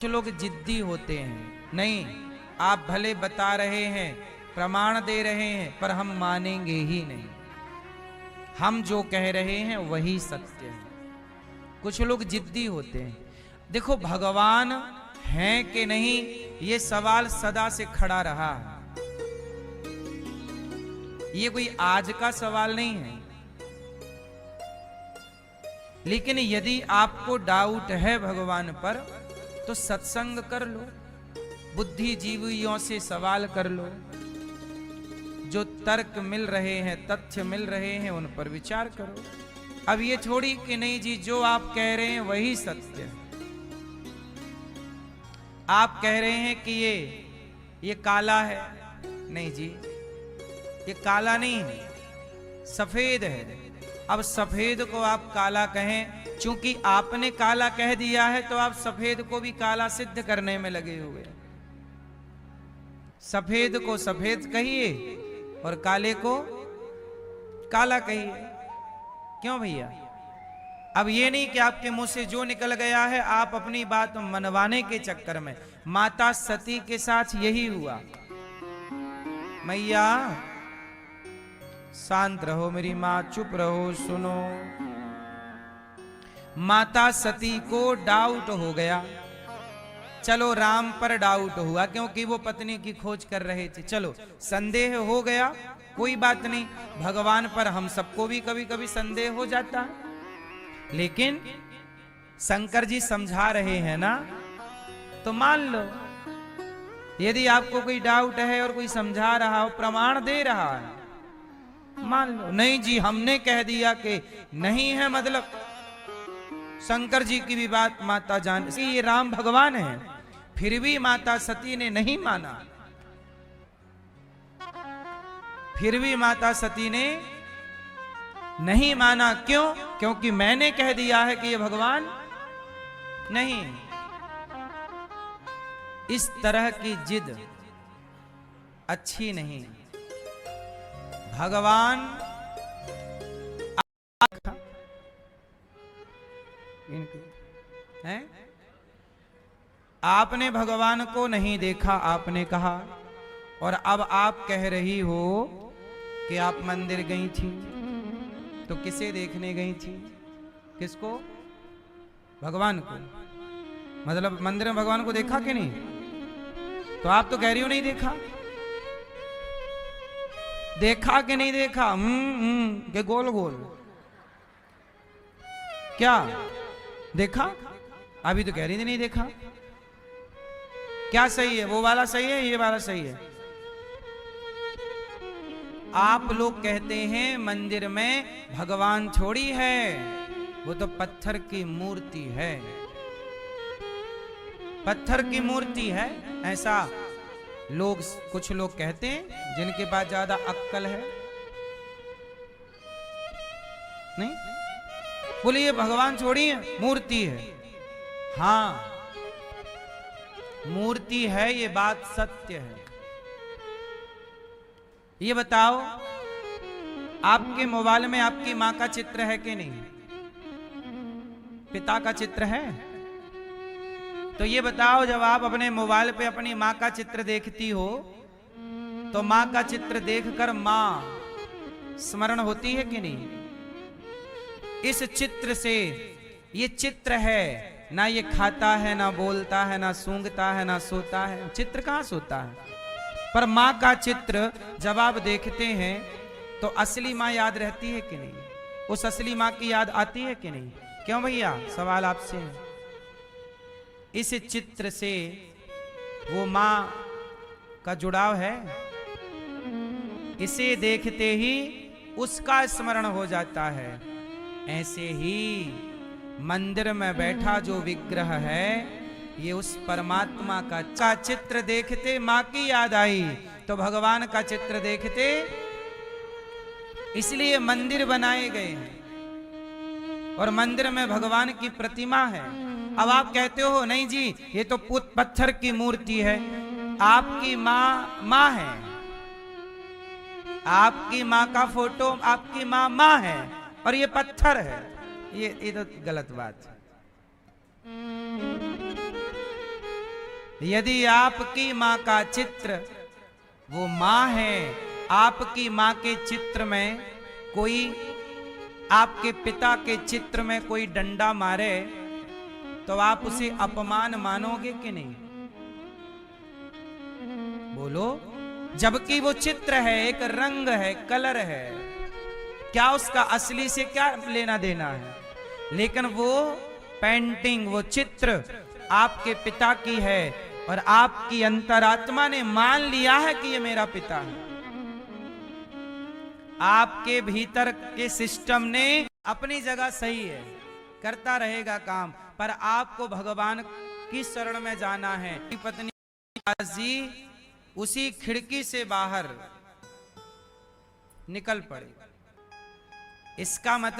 कुछ लोग जिद्दी होते हैं, नहीं आप भले बता रहे हैं, प्रमाण दे रहे हैं, पर हम मानेंगे ही नहीं, हम जो कह रहे हैं वही सत्य है। कुछ लोग जिद्दी होते हैं। देखो भगवान हैं कि नहीं, ये सवाल सदा से खड़ा रहा है। ये कोई आज का सवाल नहीं है। लेकिन यदि आपको डाउट है भगवान पर, तो सत्संग कर लो, बुद्धिजीवियों से सवाल कर लो, जो तर्क मिल रहे हैं, तथ्य मिल रहे हैं, उन पर विचार करो। अब ये थोड़ी कि नहीं जी जो आप कह रहे हैं वही सत्य है। आप कह रहे हैं कि ये काला है, नहीं जी ये काला नहीं है, सफेद है। अब सफेद को आप काला कहें, क्योंकि आपने काला कह दिया है तो आप सफेद को भी काला सिद्ध करने में लगे हुए। सफेद को सफेद कहिए और काले को काला कहिए। क्यों भैया? अब ये नहीं कि आपके मुंह से जो निकल गया है आप अपनी बात मनवाने के चक्कर में। माता सती के साथ यही हुआ। मैया शांत रहो, मेरी मां चुप रहो, सुनो। माता सती को डाउट हो गया। चलो राम पर डाउट हुआ क्योंकि वो पत्नी की खोज कर रहे थे, चलो संदेह हो गया, कोई बात नहीं। भगवान पर हम सबको भी कभी कभी संदेह हो जाता है, लेकिन शंकर जी समझा रहे हैं ना, तो मान लो। यदि आपको कोई डाउट है और कोई समझा रहा हो, प्रमाण दे रहा है, मान लो। नहीं जी हमने कह दिया कि नहीं है, मतलब शंकर जी की भी बात माता जान, ये राम भगवान है, फिर भी माता सती ने नहीं माना। फिर भी माता सती ने नहीं माना। क्यों? क्योंकि मैंने कह दिया है कि ये भगवान नहीं। इस तरह की जिद अच्छी नहीं। भगवान हैं? आपने भगवान को नहीं देखा, आपने कहा, और अब आप कह रही हो कि आप मंदिर गई थी, तो किसे देखने गई थी? किसको? भगवान को। मतलब मंदिर में भगवान को देखा कि नहीं? तो आप तो कह रही हो नहीं देखा। देखा कि नहीं देखा? के गोल गोल क्या देखा? अभी तो कह रही थी नहीं देखा। क्या सही है? वो वाला सही है, ये वाला सही है? आप लोग कहते हैं मंदिर में भगवान थोड़ी है, वो तो पत्थर की मूर्ति है। पत्थर की मूर्ति है, ऐसा लोग, कुछ लोग कहते हैं जिनके पास ज्यादा अक्ल है। नहीं बोले ये भगवान थोड़ी है, मूर्ति है। हाँ मूर्ति है, ये बात सत्य है। ये बताओ आपके मोबाइल में आपकी मां का चित्र है कि नहीं? पिता का चित्र है? तो ये बताओ जब आप अपने मोबाइल पे अपनी मां का चित्र देखती हो, तो मां का चित्र देखकर मां स्मरण होती है कि नहीं? इस चित्र से, ये चित्र है ना, ये खाता है ना बोलता है ना सूंघता है ना सोता है, चित्र कहां सोता है? पर मां का चित्र जब आप देखते हैं तो असली मां याद रहती है कि नहीं? उस असली मां की याद आती है कि नहीं? क्यों भैया? सवाल आपसे है। इस चित्र से वो मां का जुड़ाव है, इसे देखते ही उसका स्मरण हो जाता है। ऐसे ही मंदिर में बैठा जो विग्रह है, ये उस परमात्मा का चित्र देखते मां की याद आई, तो भगवान का चित्र देखते, इसलिए मंदिर बनाए गए हैं और मंदिर में भगवान की प्रतिमा है। अब आप कहते हो नहीं जी ये तो पत्थर की मूर्ति है। आपकी मां है, आपकी मां का फोटो, आपकी मां है और ये पत्थर है। ये तो गलत बात है। यदि आपकी माँ का चित्र वो माँ है, आपकी माँ के चित्र में कोई, आपके पिता के चित्र में कोई डंडा मारे तो आप उसे अपमान मानोगे कि नहीं? बोलो। जबकि वो चित्र है, एक रंग है, कलर है, क्या उसका असली से क्या लेना देना है? लेकिन वो पेंटिंग, वो चित्र आपके पिता की है और आपकी अंतरात्मा ने मान लिया है कि ये मेरा पिता है। आपके भीतर के सिस्टम ने अपनी जगह सही है, करता रहेगा काम, पर आपको भगवान की शरण में जाना है। पत्नी जी उसी खिड़की से बाहर निकल पड़े। इसका मतलब